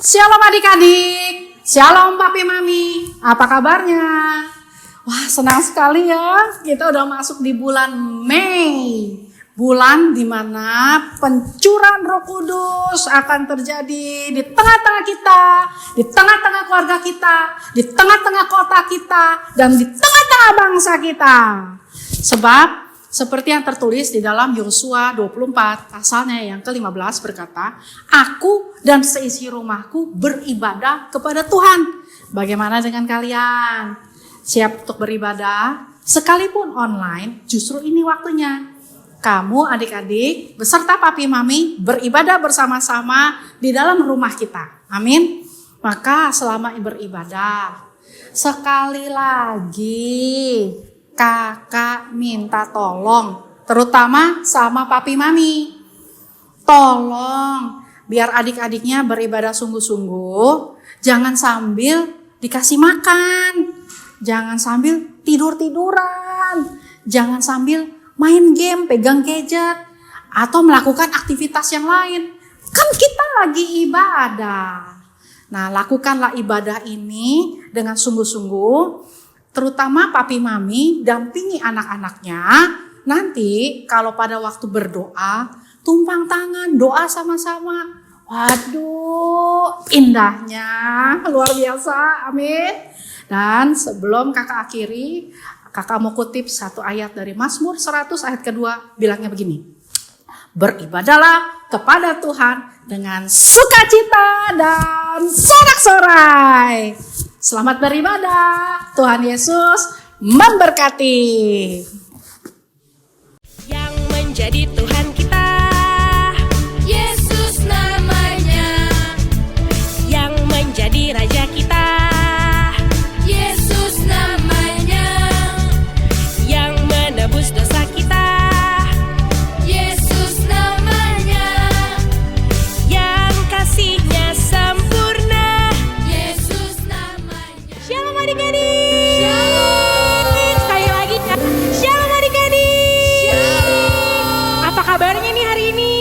Shalom adik-adik, shalom papi mami, apa kabarnya? Wah, senang sekali ya, kita udah masuk di bulan Mei. Bulan dimana pencurahan Roh Kudus akan terjadi di tengah-tengah kita, di tengah-tengah keluarga kita, di tengah-tengah kota kita, dan di tengah-tengah bangsa kita. Sebab seperti yang tertulis di dalam Yosua 24 pasalnya yang ke-15 berkata, aku dan seisi rumahku beribadah kepada Tuhan. Bagaimana dengan kalian? Siap untuk beribadah? Sekalipun online, justru ini waktunya. Kamu adik-adik beserta papi mami beribadah bersama-sama di dalam rumah kita. Amin. Maka selama beribadah, sekali lagi kakak minta tolong, terutama sama papi mami. Tolong biar adik-adiknya beribadah sungguh-sungguh, jangan sambil dikasih makan, jangan sambil tidur-tiduran, jangan sambil main game, pegang gadget, atau melakukan aktivitas yang lain. Kan kita lagi ibadah. Nah, lakukanlah ibadah ini dengan sungguh-sungguh, terutama papi mami dampingi anak-anaknya. Nanti kalau pada waktu berdoa, tumpang tangan, doa sama-sama. Waduh, indahnya, luar biasa, amin. Dan sebelum kakak akhiri, kakak mau kutip satu ayat dari Mazmur 100 ayat kedua, bilangnya begini. Beribadahlah kepada Tuhan dengan sukacita dan sorak-sorai. Selamat beribadah, Tuhan Yesus memberkati. Yang menjadi Tuhan kita, Yesus namanya. Yang menjadi Raja kita, Yesus namanya. Yang menebus dosa kita, Yesus namanya. Yang kasih-Nya sempurna, Yesus namanya. Shalom adik-adik. Shalom. Sekali lagi shalom adik-adik. Shalom. Apa kabarnya nih hari ini?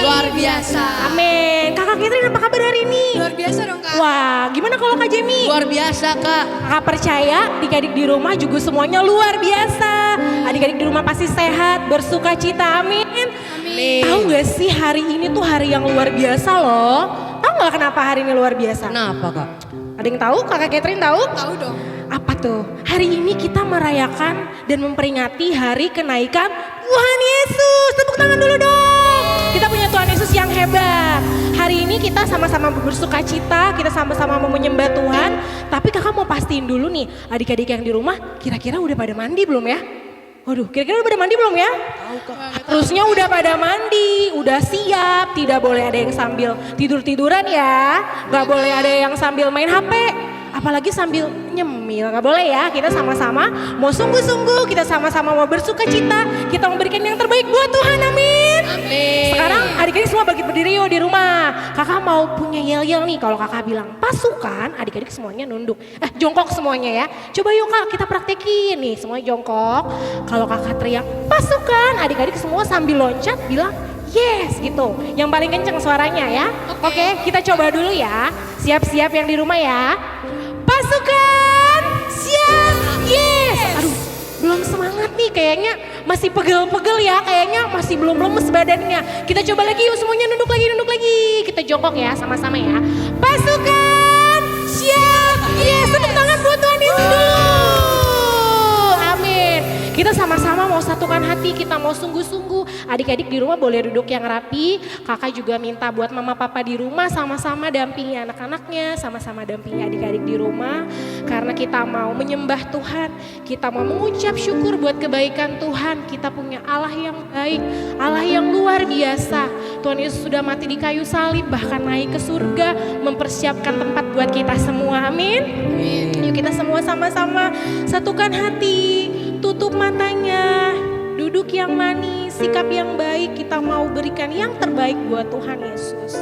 Luar biasa. Amin. Kakak Catherine apa kabar hari ini? Luar biasa dong Kak. Wah, gimana kalau Kak Jemi? Luar biasa Kak. Kakak percaya adik-adik di rumah juga semuanya luar biasa. Adik-adik di rumah pasti sehat, bersuka cita, amin. Amin. Tahu gak sih hari ini tuh hari yang luar biasa loh. Tahu gak kenapa hari ini luar biasa? Kenapa Kak? Ada yang tahu? Kakak Catherine tahu? Tahu dong. Apa tuh? Hari ini kita merayakan dan memperingati hari kenaikan Tuhan Yesus. Tepuk tangan dulu dong. Kita punya Tuhan Yesus yang hebat. Hari ini kita sama-sama bersuka cita, kita sama-sama mau menyembah Tuhan. Tapi kakak mau pastiin dulu nih, adik-adik yang di rumah kira-kira udah pada mandi belum ya? Waduh, kira-kira udah pada mandi belum ya? Harusnya udah pada mandi, udah siap. Tidak boleh ada yang sambil tidur-tiduran ya. Gak boleh ada yang sambil main HP. Apalagi sambil nyemil, gak boleh ya. Kita sama-sama mau sungguh-sungguh, kita sama-sama mau bersuka cita. Kita memberikan yang terbaik buat Tuhan, amin. Amin. Sekarang adik-adik semua bagi berdiri yuk di rumah. Kakak mau punya yel-yel nih, kalau kakak bilang pasukan, adik-adik semuanya nunduk. Jongkok semuanya ya. Coba yuk Kak, kita praktekin nih, semuanya jongkok. Kalau kakak teriak pasukan, adik-adik semua sambil loncat bilang yes gitu. Yang paling kenceng suaranya ya. Oke, kita coba dulu ya. Siap-siap yang di rumah ya. Pasukan, siap, yes. Aduh, belum semangat nih kayaknya, masih pegel-pegel ya, kayaknya masih belum lemes badannya. Kita coba lagi yuk, semuanya nunduk lagi. Kita jongkok ya, sama-sama ya. Pasukan, siap, yes. Tepuk tangan buat Tuhan Yesus dulu. Amin. Kita sama-sama mau satukan hati, kita mau sungguh-sungguh. Adik-adik di rumah boleh duduk yang rapi. Kakak juga minta buat mama papa di rumah sama-sama dampingi anak-anaknya, sama-sama dampingi adik-adik di rumah. Karena kita mau menyembah Tuhan, kita mau mengucap syukur buat kebaikan Tuhan. Kita punya Allah yang baik, Allah yang luar biasa. Tuhan Yesus sudah mati di kayu salib, bahkan naik ke surga, mempersiapkan tempat buat kita semua, amin. Yuk kita semua sama-sama satukan hati, tutup matanya, duduk yang manis, sikap yang baik, kita mau berikan yang terbaik buat Tuhan Yesus.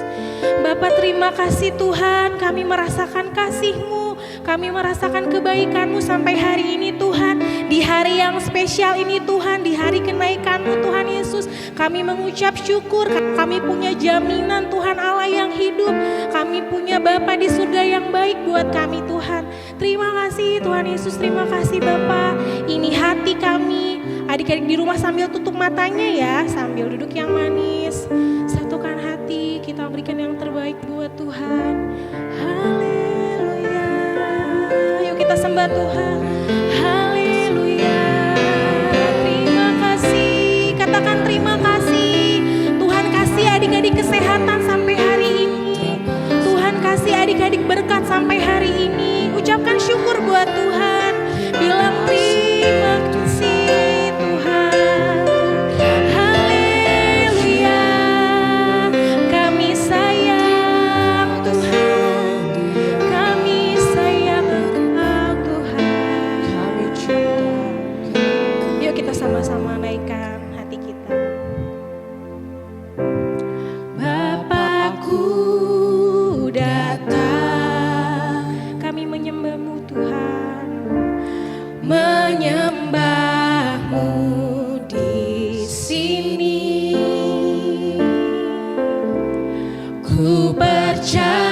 Bapa terima kasih Tuhan, kami merasakan kasih-Mu, kami merasakan kebaikan-Mu sampai hari ini Tuhan. Di hari yang spesial ini Tuhan, di hari kenaikan-Mu Tuhan Yesus, kami Kami mengucap syukur, kami punya jaminan Tuhan Allah yang hidup. Kami punya Bapa di surga yang baik buat kami Tuhan. Terima kasih Tuhan Yesus, terima kasih Bapa. Ini hati kami. Adik-adik di rumah sambil tutup matanya ya, sambil duduk yang manis. Satukan hati, kita berikan yang terbaik buat Tuhan. Haleluya. Yuk kita sembah Tuhan. Haleluya. Terima kasih. Katakan terima kasih. Tuhan kasih adik-adik kesehatan sampai hari ini. Tuhan kasih adik-adik berkat sampai hari ini. Ucapkan syukur buat Tuhan. Bilang terima kasih. Sama-sama naikkan hati kita. Bapakku datang, kami menyembah-Mu Tuhan, menyembah-Mu di sini. Ku percaya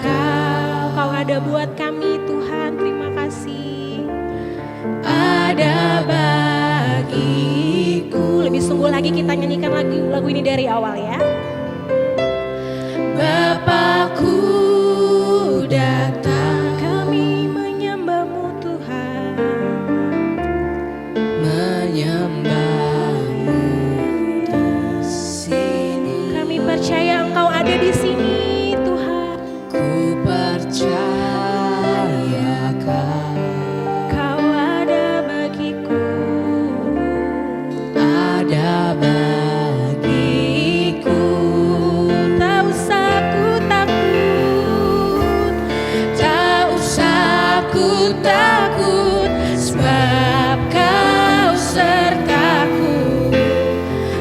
Kau ada buat kami Tuhan, terima kasih. Ada bagiku. Lebih sungguh lagi kita nyanyikan lagu ini dari awal ya. Bapakku datang, kami menyembah-Mu Tuhan, menyembah-Mu di sini. Kami percaya Engkau ada di sini Tuhan. Ku percaya ada bagiku. Tak usah ku takut, tak usah ku takut, sebab Kau sertaku.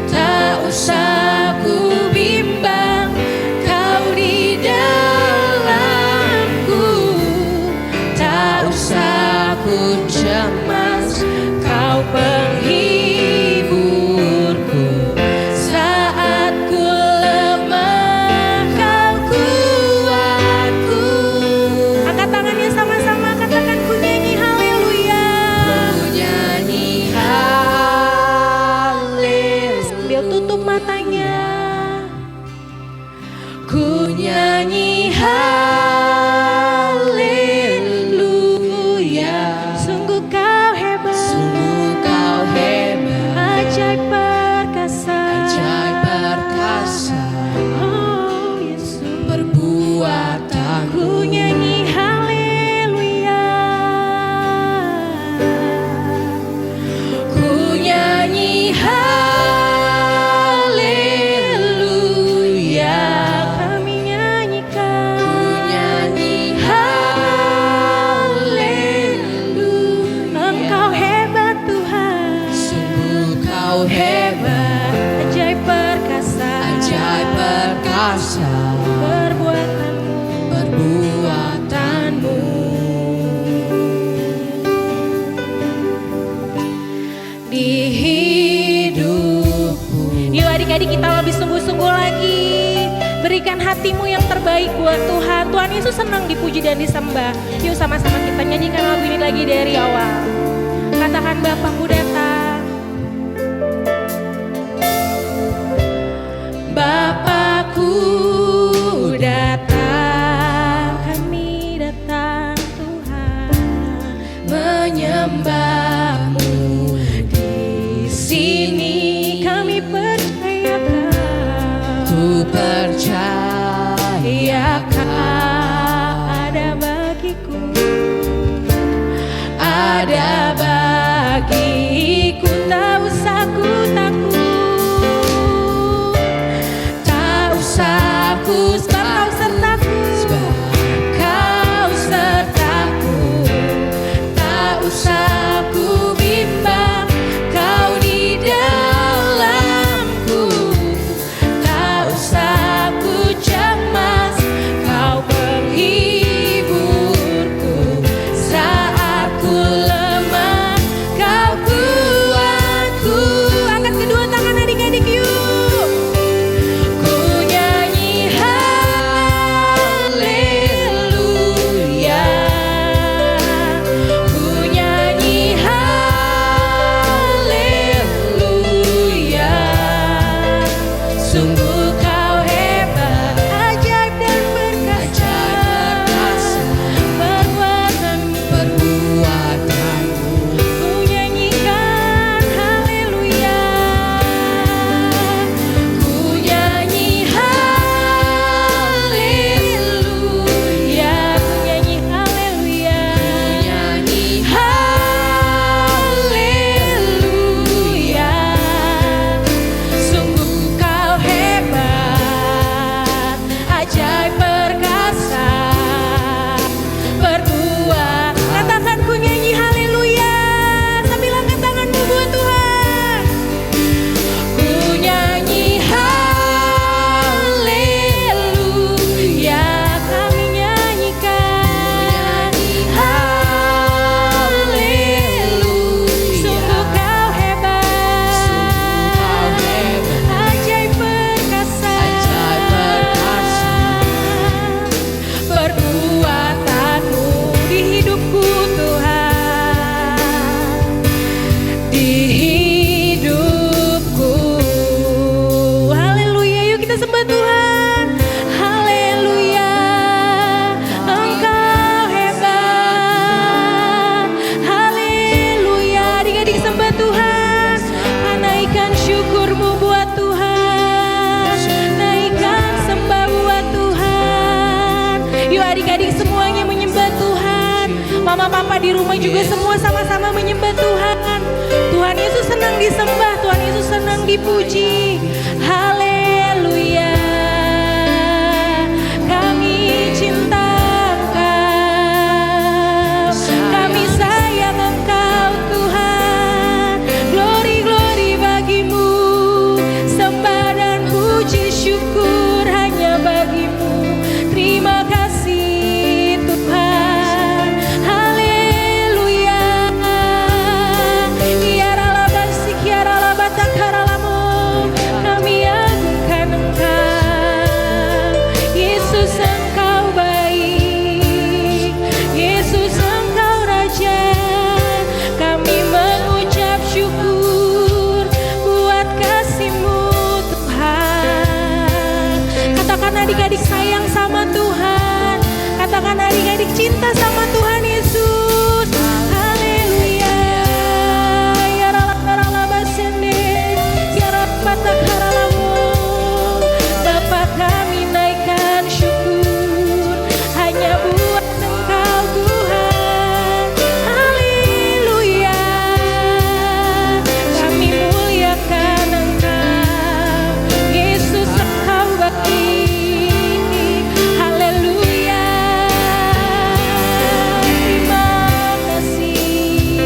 Tak usah ku bimbang, Kau di dalamku. Tak usah ku cemas, Kau penghiburku. Saat ku lemah, Kau kuatku. Angkat tangannya sama-sama, katakan ku nyanyi haleluya. Ku nyanyi haleluya. Sambil tutup matanya. Ku nyanyi haleluya. Sungguh Kau hebat, sungguh Kau hebat, ajaib perkasa, ajaib perkasa. Oh Yesus, perbuatan. Ku nyanyi haleluya. Ku nyanyi haleluya. Kami nyanyikan. Ku nyanyi haleluya. Engkau hebat Tuhan, sungguh Kau hebat, ajaib perkasa, ajaib perkasa. Perbuatanmu, perbuatanmu. Di hidupku. Yuk adik-adik kita lebih sungguh-sungguh lagi. Berikan hatimu yang terbaik buat Tuhan. Tuhan Yesus senang dipuji dan disembah. Yuk sama-sama kita nyanyikan lagu ini lagi dari awal. Katakan Bapakku datang. Bapakku datang, kami datang Tuhan, menyembah-Mu di sini. Kami percaya Kau, ku percaya Kau ada bagiku, ada bagi di rumah juga semua sama-sama menyembah Tuhan. Tuhan Yesus senang disembah, Tuhan Yesus senang dipuji. Haleluya. Kami cinta Engkau, kami sayang Engkau Tuhan. Glory, glory bagimu, sembah dan puji syukur hanya bagimu. Terima kasih Tuhan. Haleluya. Yaralabasik yaralabatakharalamu. Kami agungkan Engkau. Yesus Engkau baik, Yesus Engkau Raja. Kami mengucap syukur buat kasih-Mu Tuhan. Katakan adik-adik sayang sama Tuhan. Katakan adik-adik cinta sama Tuhan Yesus. Haleluya. Ya ralabasende, ya rabatakharalamu. Bapa kami naikkan syukur hanya buat Engkau Tuhan. Haleluya. Kami muliakan Engkau. Yesus Engkau baik. Haleluya. Terima kasih.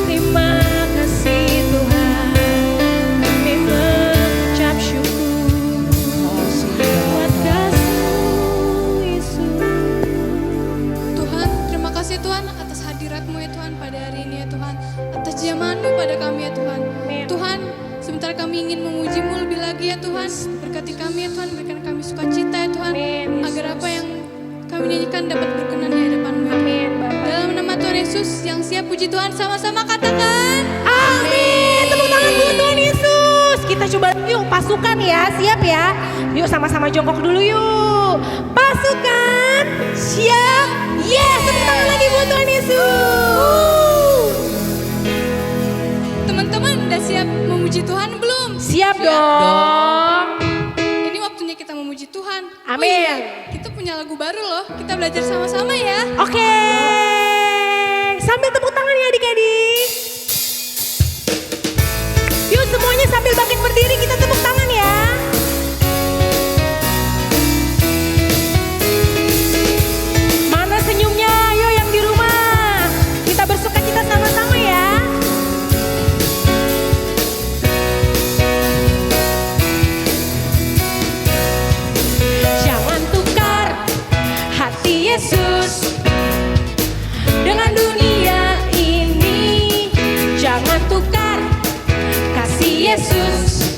Terima kasih Tuhan. Kami mengucap syukur buat kasih-Mu Yesus. Tuhan, terima kasih Tuhan atas hadirat-Mu ya Tuhan pada hari ini ya Tuhan. Atas jamahan-Mu pada kami ya Tuhan. Amin. Tuhan, sebentar kami ingin memuji-Mu lebih lagi ya Tuhan. Berkati kami ya Tuhan, berikan kami sukacita ya Tuhan. Amin, Yesus. Agar apa yang kami nyanyikan dapat berkenan di hadapan-Mu ya Tuhan. Amin, Bapak. Dalam nama Tuhan Yesus yang siap puji Tuhan sama-sama katakan. Amin. Tepuk tangan buat Tuhan Yesus. Kita coba yuk pasukan ya, siap ya. Yuk sama-sama jongkok dulu yuk. Pasukan siap. Yes, tepuk tangan lagi buat Tuhan Yesus. Teman-teman udah siap memuji Tuhan belum? Siap dong. Ini waktunya kita memuji Tuhan. Amin. Oh iya, kita punya lagu baru loh. Kita belajar sama-sama ya. Oke. Sambil tepuk tangan ya adik-adik. Yuk semuanya sambil bangkit berdiri kita tepuk tangan ya. Mana senyumnya? Ayo yang di rumah. Kita bersukacita sama-sama ya. Jangan tukar hati Yesus dengan dunia ini. Jangan tukar kasih Yesus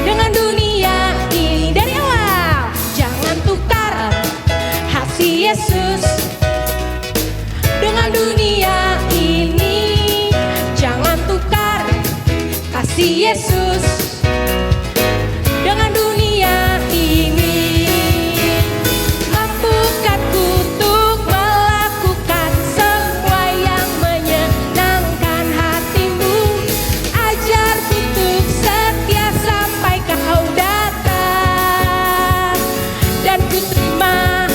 dengan dunia ini. Dari awal, jangan tukar hati Yesus dengan dunia ini. Jangan tukar kasih Yesus dengan dunia ini. Mampukan untuk melakukan semua yang menyenangkan hatimu. Ajarku untuk setia sampai kau datang. Dan ku terima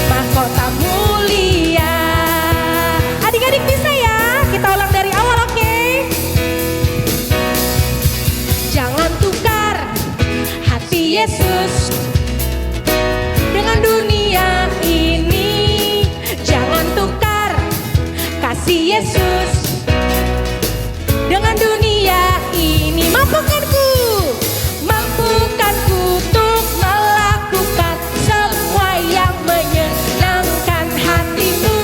mahkota mulia. Adik-adik bisa ya? Kita ulang dari awal, oke? Jangan tukar hati Yesus dengan dunia ini. Jangan tukar kasih Yesus dengan dunia ini. Mampukanku untuk melakukan semua yang menyenangkan hatimu.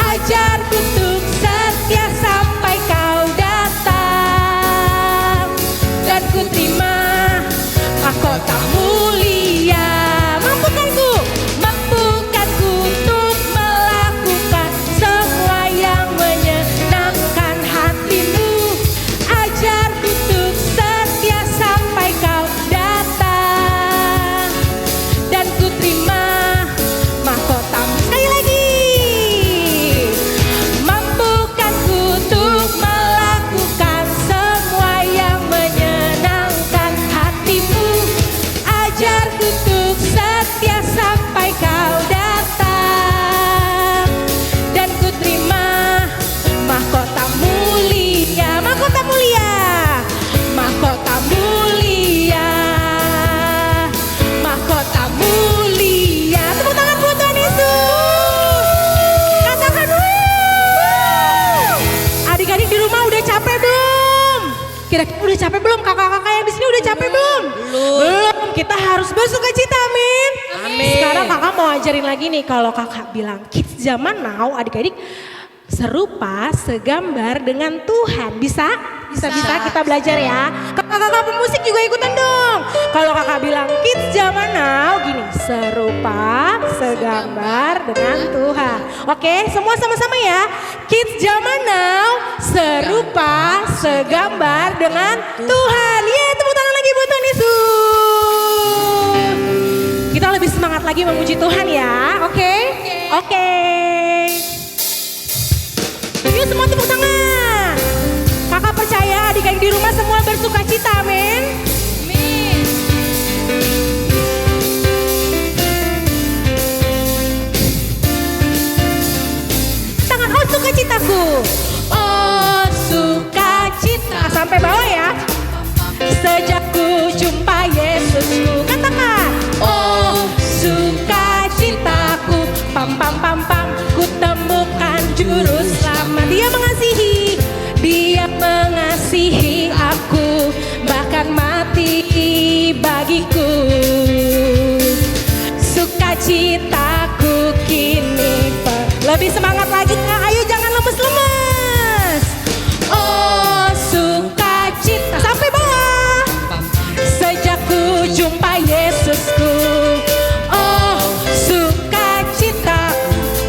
Ajarku untuk setia sampai kau datang. Dan ku terima mahkota mulia. Mampukanku untuk melakukan semua yang menyenangkan hatimu. Kira-kira udah capek belum? Kakak-kakak yang di sini udah capek belum? Belum. Kita harus bersukacita, amin. Sekarang kakak mau ajarin lagi nih, kalau kakak bilang kids zaman now, adik-adik serupa, segambar dengan Tuhan. Bisa kita belajar ya. Kakak-kakak pemusik juga ikutan dong. Kalau kakak bilang kids zaman now, gini, serupa, segambar dengan Tuhan. Oke, semua sama-sama ya. Kids zaman now, serupa, segambar dengan Tuhan. Yeay, tepuk tangan lagi buat Tuhan Yesus. Kita lebih semangat lagi memuji Tuhan ya. Oke. Yuk semua tepuk tangan. Kakak percaya adik-adik di rumah semua bersuka cita, amin. Tangan, oh sukacitaku. Oh sukacita. Sampai bawah ya. Sejak ku jumpa Yesusku. Katakan. Oh sukacitaku. Pam pam pam pam. Ku temukan juru selamat. Dia mengasihi aku, bahkan mati bagiku. Sukacitaku kini lebih semangat lagi. Ayo jangan lemes-lemes. Oh sukacita. Sampai bawah. Sejak ku jumpa Yesusku. Oh sukacita.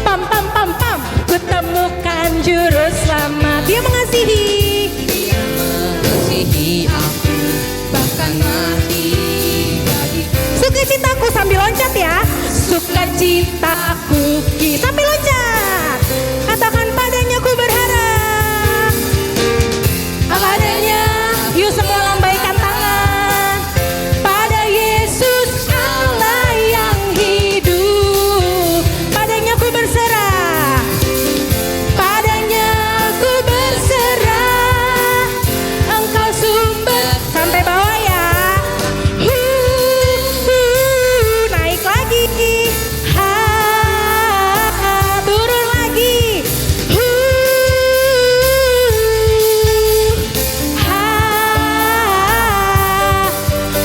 Pam pam pam pam. Ku temukan juru selamat. Dia mengasihi aku, bahkan mati bagiku. Sukacitaku sambil loncat ya. Sukacitaku sambil loncat. Katakan padanya ku berharap. Padanya. Yuk semua lambaikan tangan. Pada Yesus Allah yang hidup. Padanya ku berserah. Padanya ku berserah. Engkau sumber. Sampai bawah ya. Naik lagi. Turun lagi.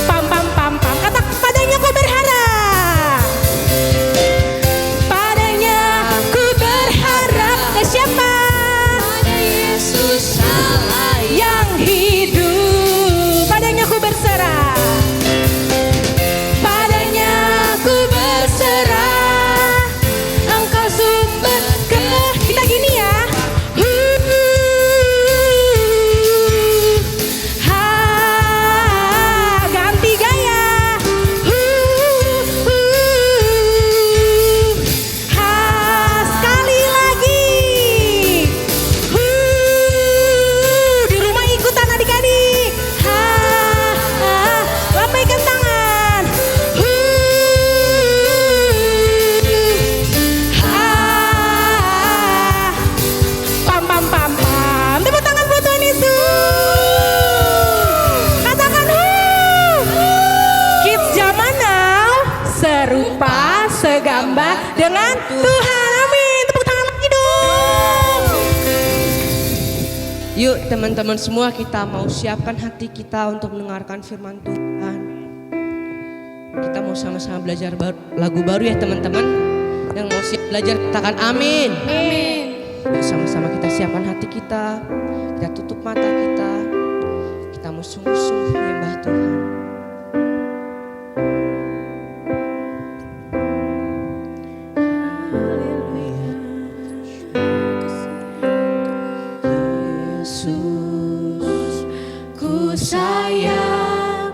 Pam pam pam pam. Kata padanya ku berharap. Padanya ku berharap. Ke siapa? Pada Yesus Allah yang hidup. Padanya ku berserah. Padanya ku berserah. Engkau sumber kita gini ya. Ganti gaya. Sekali lagi. Di rumah ikutan adik-adik. Lambaikan tangan. Pam pam pam pam. Tepuk tangan buat Tuhan Yesus. Katakan kids zaman now serupa segambar dengan Tuhan. Amin. Tepuk tangan lagi dong. Yuk teman-teman semua, kita mau siapkan hati kita untuk mendengarkan firman Tuhan. Kita mau sama-sama belajar lagu baru ya teman-teman. Yang mau siap belajar katakan amin. Amin. Yuk sama-sama kita siapkan hati kita. Kita tutup mata kita. Kita mau sungguh-sungguh menyembah Tuhan. Yesus, ku sayang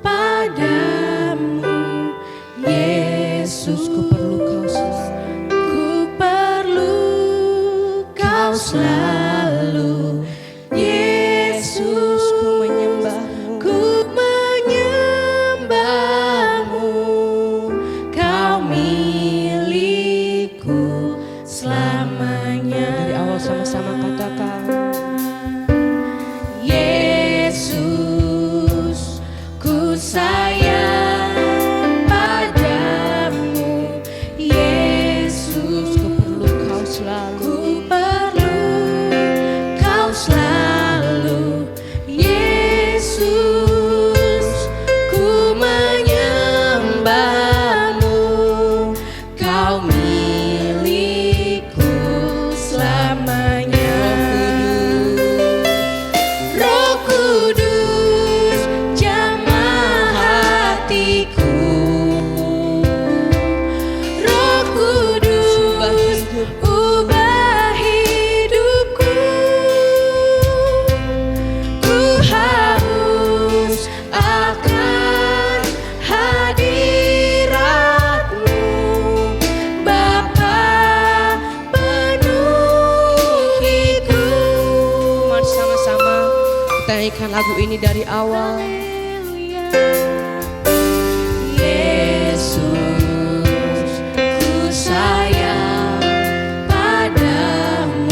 padamu. Yesus, ku perlu kau selalu. Ku perlu kau selalu. Yesus, ku menyembahmu. Ku menyembahmu. Kau milikku selamanya. Dari awal sama-sama katakan. Yesus, kita nyanyikan lagu ini dari awal. Yesus, ku sayang padamu.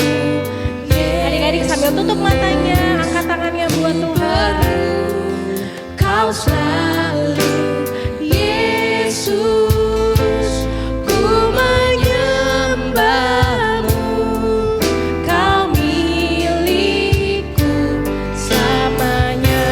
Adik-adik sambil tutup matanya, angkat tangannya buat Tuhan. Kau selalu Yesus, ku menyembahmu. Kau milikku selamanya.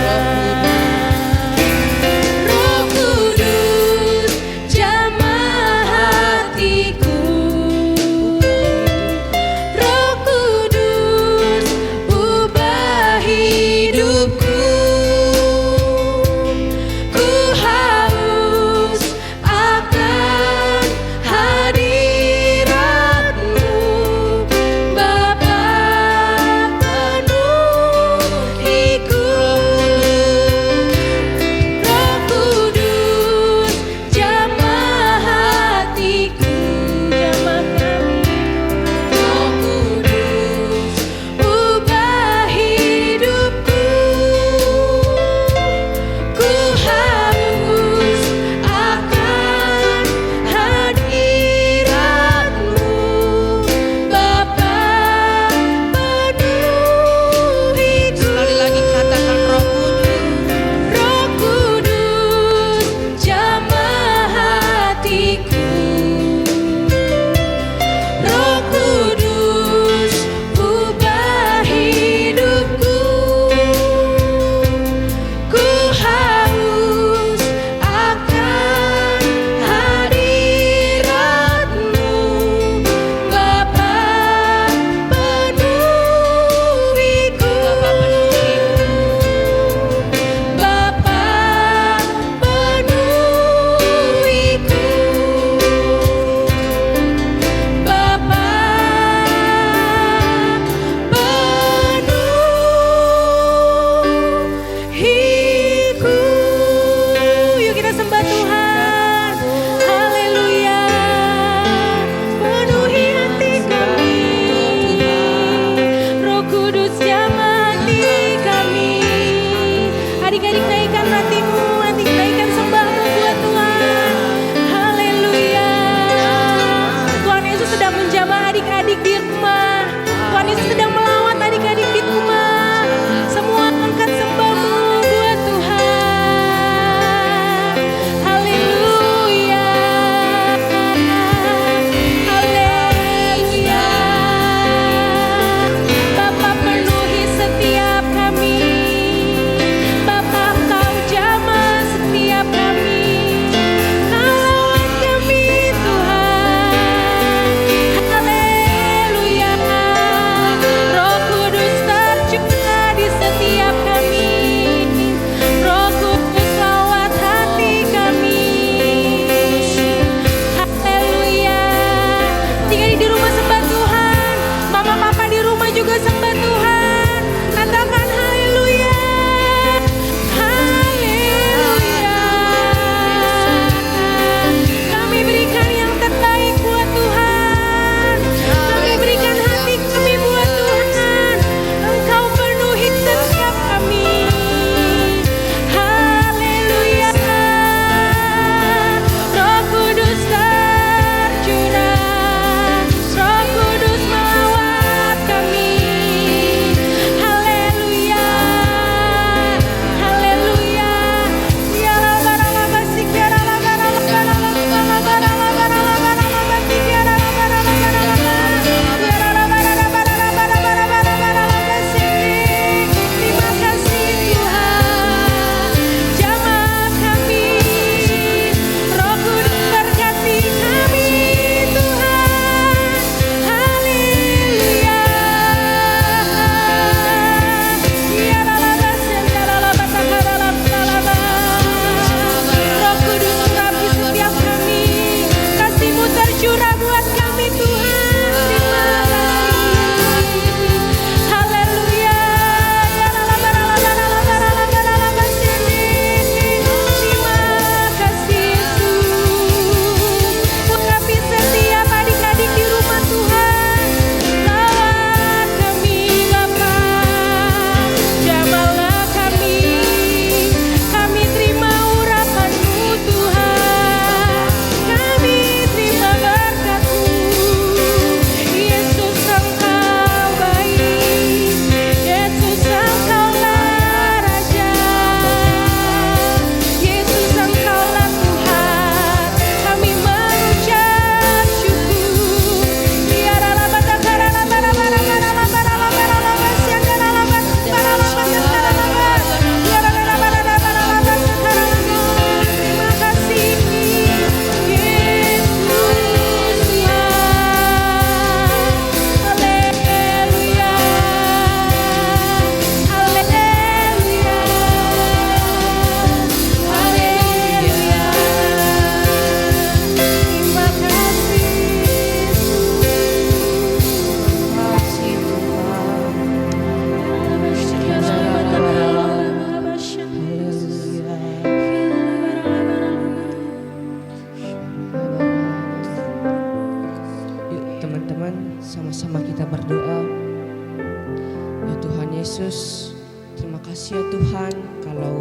kasih ya Tuhan kalau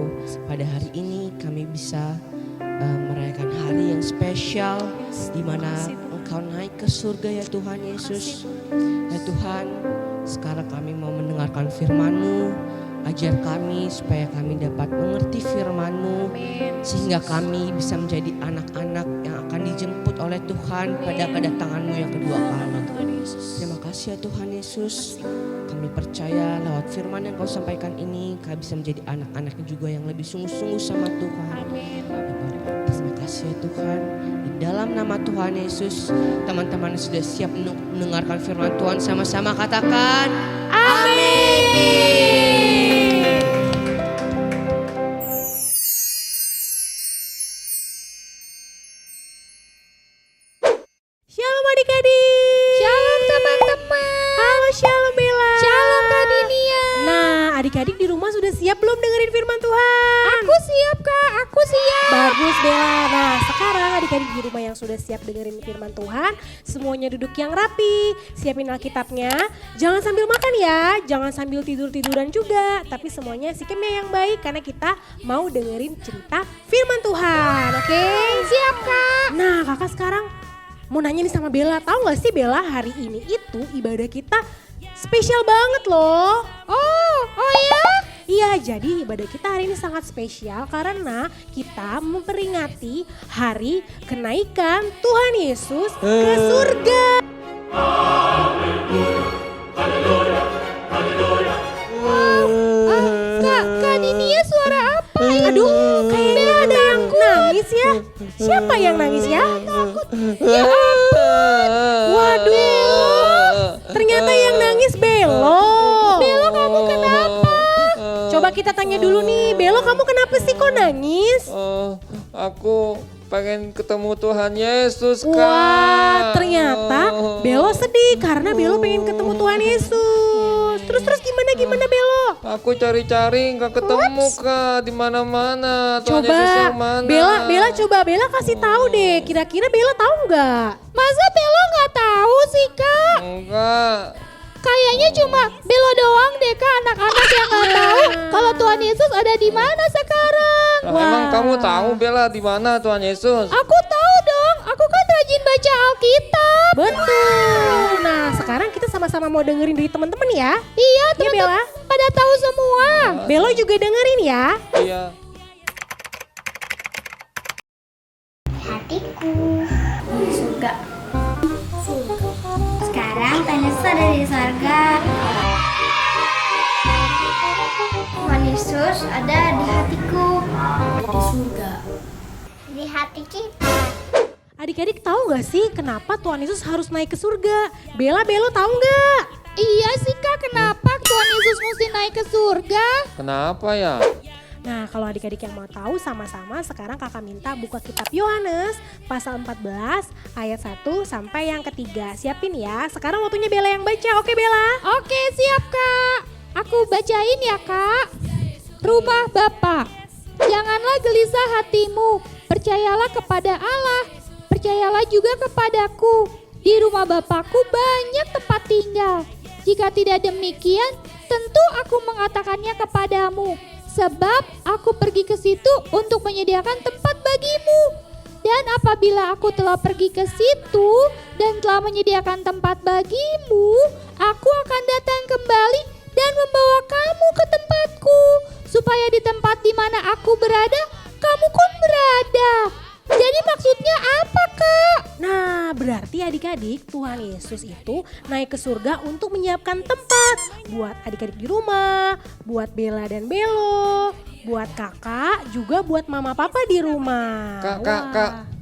pada hari ini kami bisa merayakan hari yang spesial di mana Engkau naik ke surga ya Tuhan Yesus. Ya Tuhan, sekarang kami mau mendengarkan firman-Mu. Ajar kami supaya kami dapat mengerti firman-Mu sehingga kami bisa menjadi anak-anak yang akan dijemput oleh Tuhan pada kedatangan-Mu yang kedua kali. Terima kasih ya Tuhan Yesus. Kami percaya lewat firman yang Kau sampaikan ini kami bisa menjadi anak-anak juga yang lebih sungguh-sungguh sama Tuhan. Terima kasih ya Tuhan. Di dalam nama Tuhan Yesus, teman-teman sudah siap mendengarkan firman Tuhan, sama-sama katakan amin. Shalom adik-adik. Shalom teman-teman. Halo Shalom Bella. Shalom Kak Dinia. Nah, adik-adik di rumah sudah siap belum dengerin firman Tuhan? Aku siap Kak, aku siap. Bagus Bella. Nah, sekarang adik-adik di rumah yang sudah siap dengerin firman Tuhan, semuanya duduk yang rapi, siapin Alkitabnya. Jangan sambil makan ya, jangan sambil tidur-tiduran juga, tapi semuanya sikapnya yang baik karena kita mau dengerin cerita firman Tuhan. Oke? Siap Kak. Nah, kakak sekarang mau nanya nih sama Bella, tahu gak sih Bella, hari ini itu ibadah kita spesial banget loh. Oh ya? Iya, jadi ibadah kita hari ini sangat spesial karena kita memperingati hari kenaikan Tuhan Yesus ke surga. Kak Dinia suara apa ya? Aduh, kayaknya ada yang nangis ya. Siapa yang nangis ya? Ya ampun. Waduh, ternyata yang nangis Belo. Bella, kamu kenapa? Coba kita tanya dulu nih, Belo kamu kenapa sih kok nangis? Aku pengen ketemu Tuhan Yesus, Kak. Wah, ternyata Belo sedih karena Belo pengen ketemu Tuhan Yesus. Terus gimana Belo? Aku cari-cari nggak ketemu, Kak, di mana-mana. Tuhan Yesus yang mana? Bella kasih tahu deh. Kira-kira Bella tahu nggak? Masa Bella nggak tahu sih Kak? Enggak. Kayaknya cuma Bella doang deh Kak, anak-anak yang nggak tahu kalau Tuhan Yesus ada di mana sekarang. Lah, emang kamu tahu Bella di mana Tuhan Yesus? Aku tahu dong, aku kan rajin baca Alkitab. Betul. Nah, sekarang kita sama-sama mau dengerin dari teman-teman ya. Iya, Iya Bella. pada tahu semua. Bella juga dengerin ya. Iya. Hatiku surga. Sekarang Tuhan Yesus ada di surga. Tuhan Yesus ada di hatiku. Di surga. Di hati kita. Adik-adik tahu nggak sih kenapa Tuhan Yesus harus naik ke surga? Bella tahu nggak? Iya sih Kak, kenapa Tuhan Yesus mesti naik ke surga? Kenapa ya? Nah, kalau adik-adik yang mau tahu sama-sama, sekarang kakak minta buka kitab Yohanes pasal 14 ayat 1 sampai yang ketiga. Siapin ya, sekarang waktunya Bella yang baca. Oke Bella? Oke, siap Kak. Aku bacain ya Kak. Rumah Bapa, janganlah gelisah hatimu, percayalah kepada Allah, percayalah juga kepadaku. Di rumah Bapakku banyak tempat tinggal. Jika tidak demikian, tentu aku mengatakannya kepadamu. Sebab aku pergi ke situ untuk menyediakan tempat bagimu. Dan apabila aku telah pergi ke situ dan telah menyediakan tempat bagimu, aku akan datang kembali dan membawa kamu ke tempatku, supaya di tempat di mana aku berada, kamu pun berada. Jadi maksudnya apa Kak? Nah, berarti adik-adik Tuhan Yesus itu naik ke surga untuk menyiapkan tempat buat adik-adik di rumah, buat Bella dan Belo, buat kakak, juga buat mama papa di rumah. Kak,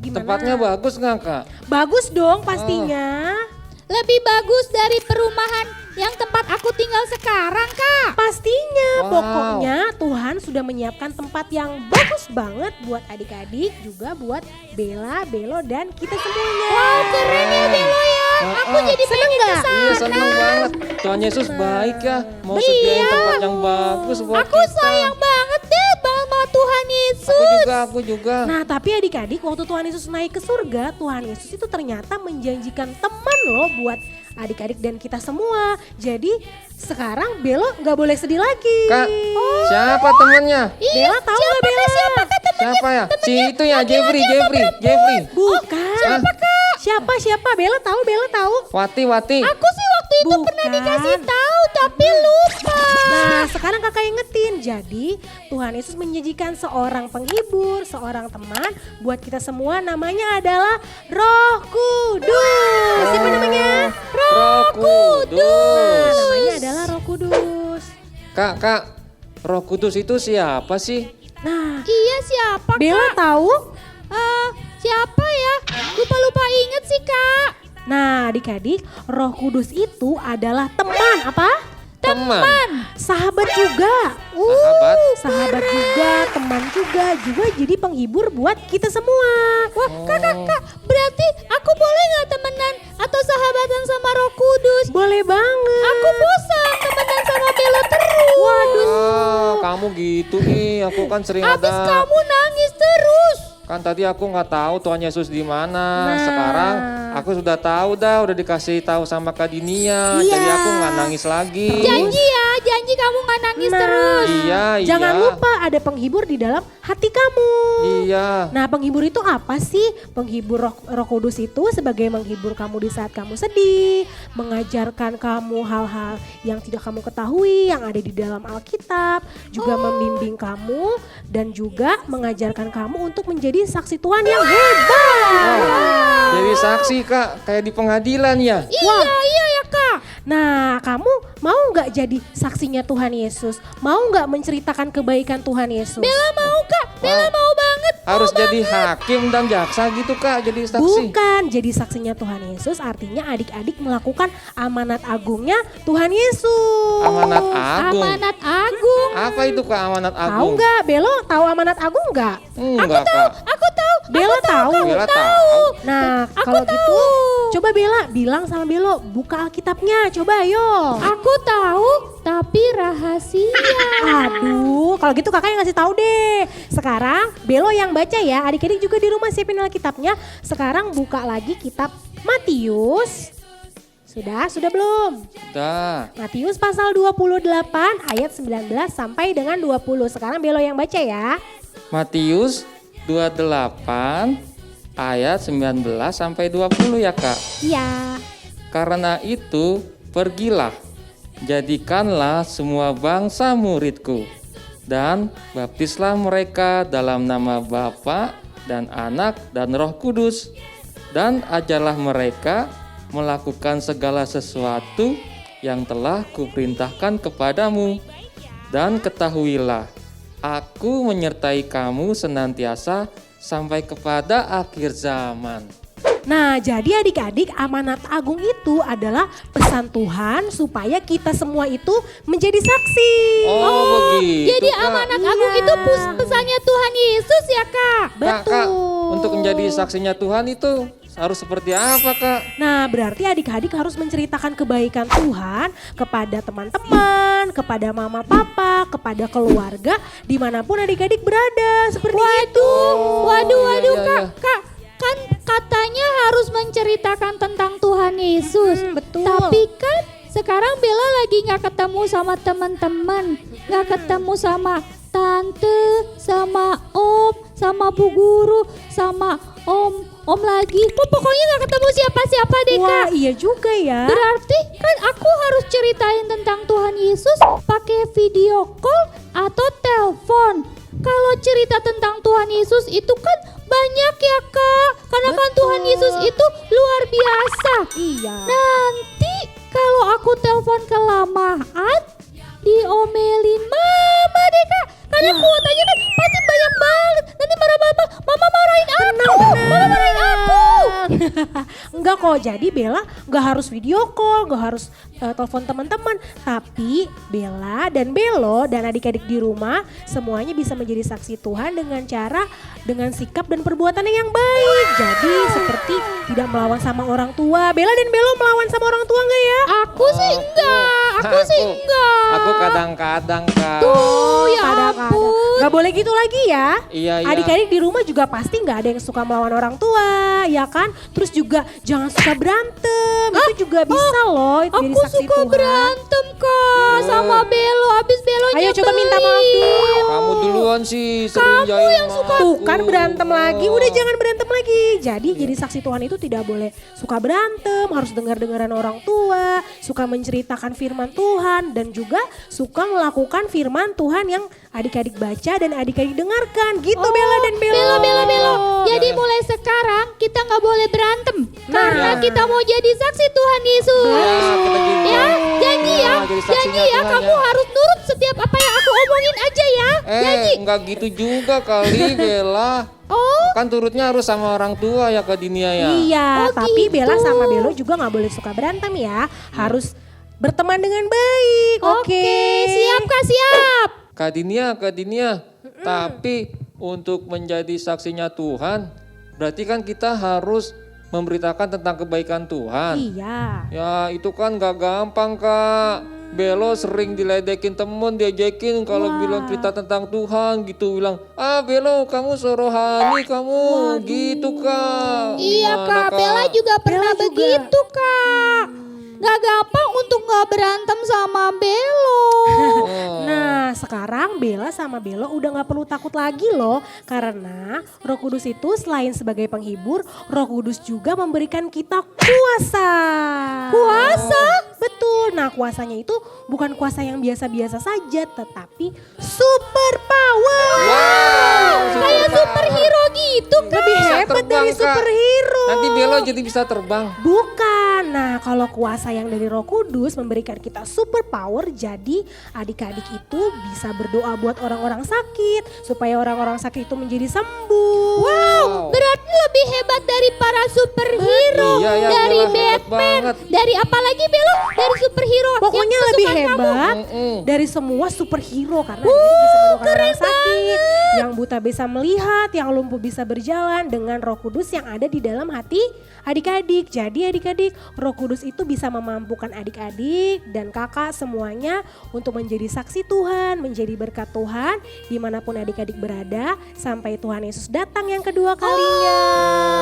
Gimana? tempatnya bagus nggak, Kak? Bagus dong pastinya. Lebih bagus dari perumahan yang tempat aku tinggal sekarang Kak. Pastinya, Wow. pokoknya Tuhan sudah menyiapkan tempat yang bagus banget buat adik-adik, juga buat Bella, Belo, dan kita semuanya. Wow, keren ya Bella ya. Aku jadi Seneng pengen nggak? kesana. Iya, seneng banget. Tuhan Yesus baik ya, mau sediain tempat yang bagus buat Aku kita. sayang banget deh sama Tuhan Yesus. Aku juga. Nah tapi adik-adik waktu Tuhan Yesus naik ke surga, Tuhan Yesus itu ternyata menjanjikan teman loh buat adik-adik dan kita semua. Jadi sekarang Bella nggak boleh sedih lagi. Kak, siapa temennya? Bella tahu nggak Bella? Siapa ya? Si itu ya, Jeffrey. Bukan. Siapa? Bella tahu. Wati. Aku sih waktu itu pernah dikasih tahu tapi lupa. Nah sekarang kakak ingetin. Jadi Tuhan Yesus menjanjikan seorang penghibur, seorang teman buat kita semua, namanya adalah Roh Kudus. Siapa namanya? Roh Kudus. Nah, namanya adalah Roh Kudus. Kak, Roh Kudus itu siapa sih? Nah Iya siapa Bella Kak? tahu? Siapa ya? Lupa inget sih Kak. Nah adik-adik, Roh Kudus itu adalah teman apa? Teman. Sahabat juga. Sahabat juga, teman juga jadi penghibur buat kita semua. Wah Kak, berarti aku boleh gak temenan atau sahabatan sama Roh Kudus? Boleh banget. Aku bosan temenan sama Bella terus. Ah, kamu gitu nih. Aku kan sering Abis ada. kamu nangis terus. Kan tadi aku nggak tahu Tuhan Yesus di mana. Nah. Sekarang aku sudah tahu udah dikasih tahu sama Kak Dinia. Iya. Jadi aku nggak nangis lagi. Janji kamu gak nangis terus. Iya. Jangan lupa ada penghibur di dalam hati kamu. Iya. Nah penghibur itu apa sih? Penghibur Roh Kudus itu sebagai menghibur kamu di saat kamu sedih. Mengajarkan kamu hal-hal yang tidak kamu ketahui yang ada di dalam Alkitab. Juga membimbing kamu dan juga mengajarkan kamu untuk menjadi saksi Tuhan yang hebat. Jadi saksi Kak, kayak di pengadilan ya. Iya ya Kak. Nah kamu mau gak jadi saksinya Tuhan Yesus? Mau gak menceritakan kebaikan Tuhan Yesus? Bella mau Kak, Bella mau banget. Harus jadi hakim dan jaksa gitu Kak, jadi saksi. Bukan, jadi saksinya Tuhan Yesus artinya adik-adik melakukan amanat agungnya Tuhan Yesus. Amanat agung. Amanat agung. Apa itu Kak amanat Tahu agung? nggak, Belo? Tahu amanat agung nggak? Enggak Kak. Aku tahu. Bella tahu. Bella tahu. Nah, kalau gitu, coba Bella bilang sama Belo, buka Alkitabnya, coba ayo. Aku tahu, tapi rahasia. Aduh, kalau gitu kakak yang ngasih tahu deh. Sekarang Belo yang baca ya, adik-adik juga di rumah siapin Alkitabnya. Sekarang buka lagi kitab Matius. Sudah belum? Udah. Matius pasal 28 ayat 19 sampai dengan 20. Sekarang Belo yang baca ya. Matius 28 ayat 19 sampai 20 ya Kak. Iya. Karena itu pergilah, jadikanlah semua bangsa muridku, dan baptislah mereka dalam nama Bapa dan Anak dan Roh Kudus, dan ajarlah mereka melakukan segala sesuatu yang telah kuperintahkan kepadamu. Dan ketahuilah, aku menyertai kamu senantiasa sampai kepada akhir zaman. Nah, jadi adik-adik, amanat agung itu adalah pesan Tuhan supaya kita semua itu menjadi saksi. Oh, begitu Jadi Kak. amanat agung itu pesannya Tuhan Yesus ya Kak? Kak, untuk menjadi saksinya Tuhan itu harus seperti apa Kak? Nah, berarti adik-adik harus menceritakan kebaikan Tuhan kepada teman-teman, kepada mama papa, kepada keluarga, dimanapun adik-adik berada. Seperti itu. Waduh iya. Kak. Kan katanya harus menceritakan tentang Tuhan Yesus. Betul. Tapi kan sekarang Bella lagi gak ketemu sama teman-teman. Gak ketemu sama tante, sama om, sama bu guru, sama om lagi. Pokoknya gak ketemu siapa-siapa deh Kak. Wah, iya juga ya. Berarti kan aku harus ceritain tentang Tuhan Yesus pakai video call atau telepon. Kalau cerita tentang Tuhan Yesus itu kan banyak ya Kak. Karena kan Tuhan Yesus itu luar biasa. Iya. Nanti kalau aku telepon kelamaan diomelin mama deh Kak. Karena kuotanya kan pasti banyak banget. Nanti mama marahin aku. Mama marahin aku. Enggak kok, jadi Bella enggak harus video call, enggak harus telepon teman-teman. Tapi Bella dan Belo dan adik-adik di rumah semuanya bisa menjadi saksi Tuhan dengan sikap dan perbuatan yang baik. Jadi seperti tidak melawan sama orang tua. Bella dan Belo melawan sama orang tua enggak ya? Aku sih enggak. Aku sih enggak. Aku kadang-kadang Kak. Tuh ya Kadang-kadang. ampun. Gak nggak boleh gitu lagi ya. Iya. Adik-adik di rumah juga pasti nggak ada yang suka melawan orang tua, ya kan? Terus juga jangan suka berantem, itu juga bisa loh jadi Aku saksi suka Tuhan. berantem kak sama Belo, habis Belo Ayo coba minta maaf dulu. Kamu duluan sih sering jahil yang suka. Tuh kan berantem lagi, udah jangan berantem lagi. Jadi jadi saksi Tuhan itu tidak boleh suka berantem, harus dengar-dengaran orang tua, suka menceritakan firman Tuhan dan juga suka melakukan firman Tuhan yang adik-adik baca dan adik-adik dengarkan. Gitu Bella dan Belo. Belo. Jadi Ya. mulai sekarang kita nggak boleh berantem karena Nah. kita mau jadi saksi Tuhan Yesus. Ya, kita jadi. Ya, janji ya, jadi saksinya janji ya, Tuhan kamu ya. harus nurut setiap apa yang aku omongin aja ya. Janji. Enggak gitu juga kali Bella. Oh, Kan turutnya harus sama orang tua ya Kak Dinia ya. Iya, Oh, tapi gitu. Bella sama Belo juga nggak boleh suka berantem ya. Harus berteman dengan baik. Oke. siap kak, siap. Kak Dinia. Tapi untuk menjadi saksinya Tuhan, berarti kan kita harus memberitakan tentang kebaikan Tuhan. Iya. Ya itu kan gak gampang Kak. Belo sering diledekin temen, diajakin kalau bilang cerita tentang Tuhan gitu. Bilang, Belo kamu sorohani kamu gitu Kak. Iya Gimana, kak, Bella juga pernah Bella juga. begitu kak. Gak gampang untuk gak berantem sama Belo. Nah sekarang Bella sama Belo udah gak perlu takut lagi loh. Karena Roh Kudus itu selain sebagai penghibur, Roh Kudus juga memberikan kita kuasa. Kuasa? Betul, nah kuasanya itu bukan kuasa yang biasa-biasa saja, tetapi super power. Kayak superhero gitu kak. Lebih Bisa hebat terbang, dari Kak. superhero. Nanti Belo jadi bisa terbang. Bukan, nah kalau kuasa yang dari Roh Kudus memberikan kita super power, jadi adik-adik itu bisa berdoa buat orang-orang sakit supaya orang-orang sakit itu menjadi sembuh. Wow, berarti lebih hebat dari para superhero. Iya, ya, dari Bella hebat Batman. banget. Dari apa lagi Belo? Dari superhero. Pokoknya yang lebih kesukaan kamu. hebat Mm-mm. dari semua superhero karena dia bisa menyembuhkan orang sakit, yang buta bisa melihat, yang lumpuh bisa berjalan dengan Roh Kudus yang ada di dalam hati adik-adik. Jadi adik-adik, Roh Kudus itu bisa memampukan adik-adik dan kakak semuanya untuk menjadi saksi Tuhan, menjadi berkat Tuhan dimanapun adik-adik berada sampai Tuhan Yesus datang yang kedua kalinya.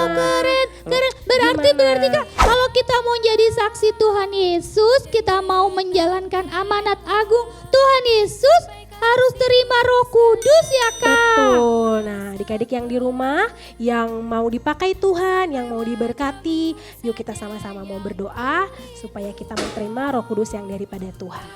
Keren. Gimana? Berarti kak, kalau kita mau jadi saksi Tuhan Yesus, kita mau menjalankan amanat agung Tuhan Yesus, harus terima Roh Kudus ya kak. Betul. Nah, adik-adik yang di rumah yang mau dipakai Tuhan, yang mau diberkati, yuk kita sama-sama mau berdoa supaya kita menerima Roh Kudus yang daripada Tuhan.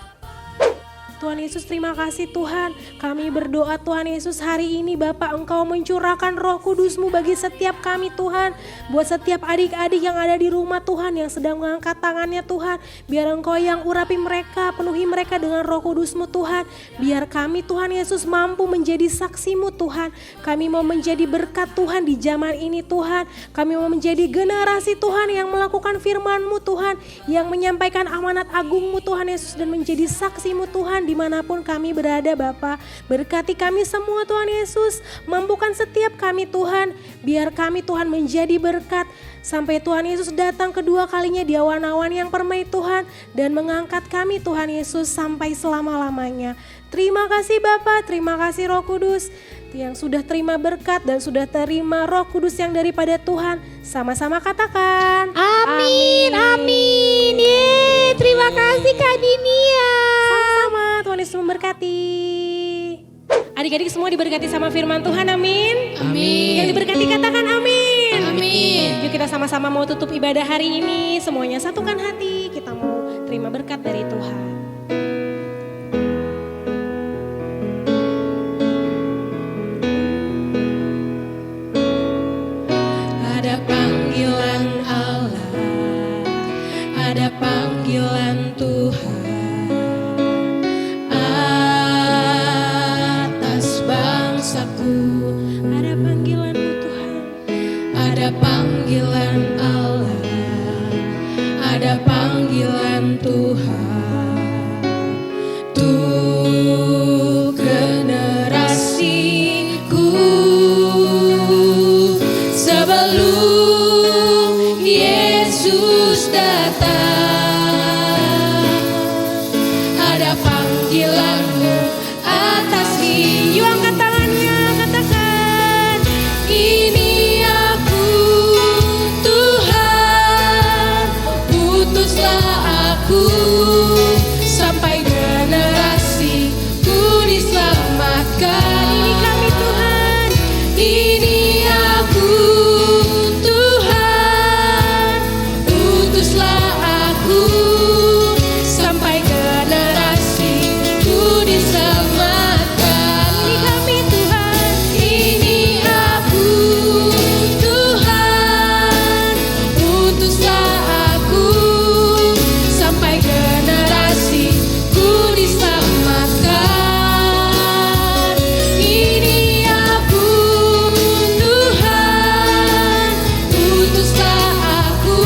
Tuhan Yesus, terima kasih Tuhan. Kami berdoa Tuhan Yesus hari ini Bapak Engkau mencurahkan Roh Kudus-Mu bagi setiap kami Tuhan. Buat setiap adik-adik yang ada di rumah Tuhan yang sedang mengangkat tangannya Tuhan. Biar Engkau yang urapi mereka, penuhi mereka dengan Roh Kudus-Mu Tuhan. Biar kami Tuhan Yesus mampu menjadi saksi-Mu Tuhan. Kami mau menjadi berkat Tuhan di zaman ini Tuhan. Kami mau menjadi generasi Tuhan yang melakukan firman-Mu Tuhan. Yang menyampaikan amanat agung-Mu Tuhan Yesus dan menjadi saksi-Mu Tuhan dimanapun kami berada Bapa. Berkati kami semua Tuhan Yesus. Mampukan setiap kami Tuhan. Biar kami Tuhan menjadi berkat. Sampai Tuhan Yesus datang kedua kalinya di awan-awan yang permai Tuhan. Dan mengangkat kami Tuhan Yesus sampai selama-lamanya. Terima kasih Bapa, terima kasih Roh Kudus. Yang sudah terima berkat dan sudah terima Roh Kudus yang daripada Tuhan. Sama-sama katakan. Amin. Yeay, terima kasih Kak Dinia. Sama-sama, Tuhan Yesus memberkati. Adik-adik semua diberkati sama firman Tuhan, amin. Amin. Yang diberkati katakan amin. Amin. Yuk kita sama-sama mau tutup ibadah hari ini. Semuanya satukan hati, kita mau terima berkat dari Tuhan. Ada panggilan Allah, ada panggilan Tuhan atas bangsaku. Ada panggilanmu Tuhan, ada panggilan Allah, ada panggilan Tuhan Ini kami Tuhan, ini aku Tuhan, utuslah aku sampai generasiku diselamatkan. Ini kami Tuhan, ini aku Tuhan, utuslah aku sampai generasiku diselamatkan. Ini aku Tuhan, utuslah aku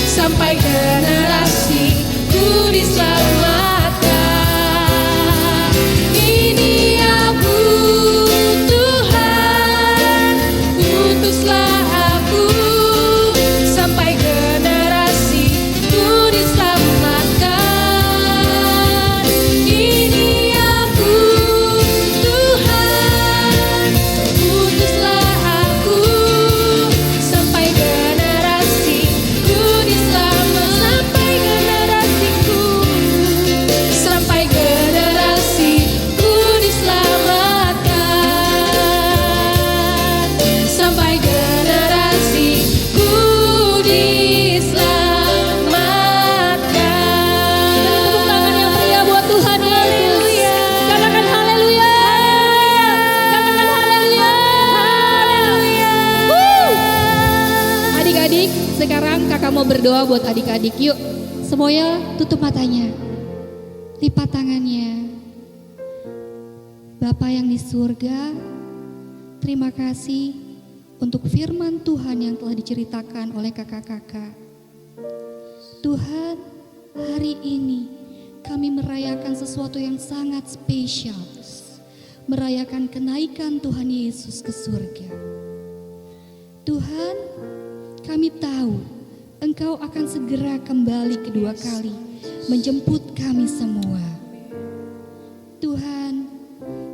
sampai generasiku diselamatkan. Ini aku Tuhan, utuslah aku sampai generasiku diselamatkan. Ini aku Tuhan, utuslah aku sampai generasiku diselamatkan. Sampai generasiku diselamatkan. Sampai generasiku diselamatkan. Tepuk tangan yang meriah buat Tuhan Yesus. Katakan haleluya. Katakan haleluya. Adik-adik, sekarang kakak mau berdoa buat adik-adik. Yuk, semuanya tutup matanya. Lipat tangannya. Bapa yang di surga, terima kasih untuk firman Tuhan yang telah diceritakan oleh kakak-kakak. Tuhan, hari ini kami merayakan sesuatu yang sangat spesial. Merayakan kenaikan Tuhan Yesus ke surga. Tuhan, kami tahu Engkau akan segera kembali kedua kali menjemput kami semua. Tuhan,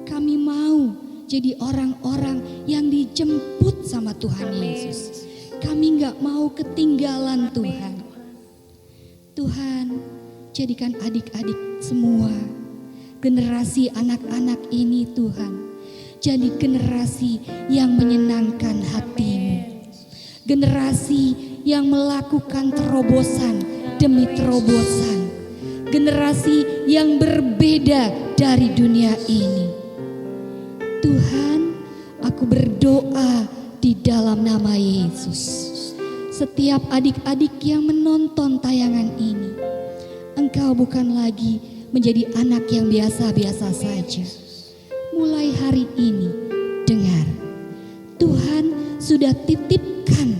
kami mau jadi orang-orang yang dijemput sama Tuhan Yesus. Kami gak mau ketinggalan Tuhan. Tuhan, jadikan adik-adik semua, generasi anak-anak ini Tuhan, jadi generasi yang menyenangkan hati-Mu. Generasi yang melakukan terobosan demi terobosan. Generasi yang berbeda dari dunia ini. Tuhan, aku berdoa di dalam nama Yesus. Setiap adik-adik yang menonton tayangan ini, engkau bukan lagi menjadi anak yang biasa-biasa saja. Mulai hari ini, dengar, Tuhan sudah titipkan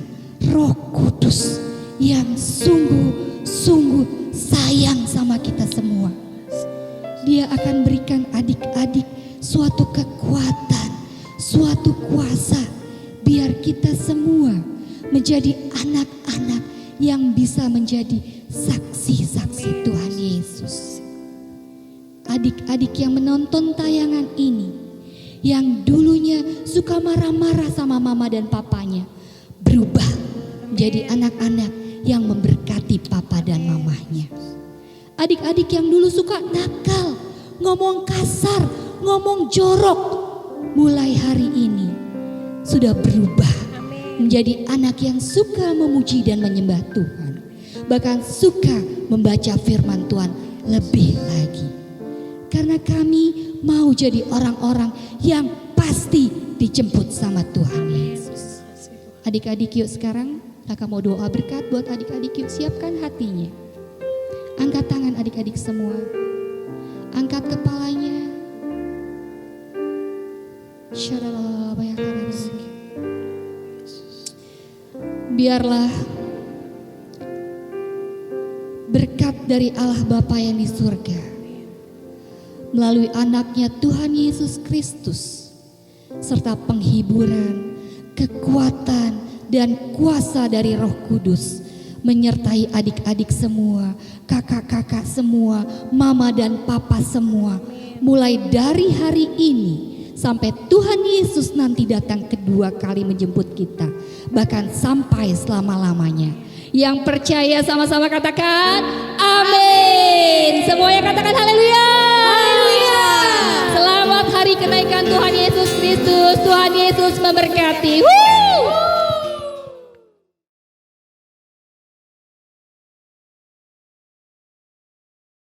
Roh Kudus yang sungguh-sungguh sayang sama kita semua. Dia akan berikan adik-adik suatu kekuatan, suatu kuasa, biar kita semua menjadi anak-anak yang bisa menjadi saksi-saksi Tuhan Yesus. Adik-adik yang menonton tayangan ini, yang dulunya suka marah-marah sama mama dan papanya, berubah menjadi anak-anak yang memberkati papa dan mamahnya. Adik-adik yang dulu suka nakal, ngomong kasar, ngomong jorok, mulai hari ini sudah berubah menjadi anak yang suka memuji dan menyembah Tuhan. Bahkan suka membaca firman Tuhan lebih lagi. Karena kami mau jadi orang-orang yang pasti dijemput sama Tuhan Yesus. Adik-adik yuk sekarang, kakak mau doa berkat buat adik-adik, yuk siapkan hatinya. Angkat tangan adik-adik semua. Angkat kepalanya. Biarlah berkat dari Allah Bapa yang di surga melalui anaknya Tuhan Yesus Kristus serta penghiburan, kekuatan dan kuasa dari Roh Kudus menyertai adik-adik semua, kakak-kakak semua, mama dan papa semua, mulai dari hari ini sampai Tuhan Yesus nanti datang kedua kali menjemput kita, bahkan sampai selama-lamanya. Yang percaya sama-sama katakan amin. Semuanya katakan haleluya. Haleluya. Selamat hari kenaikan memberkati.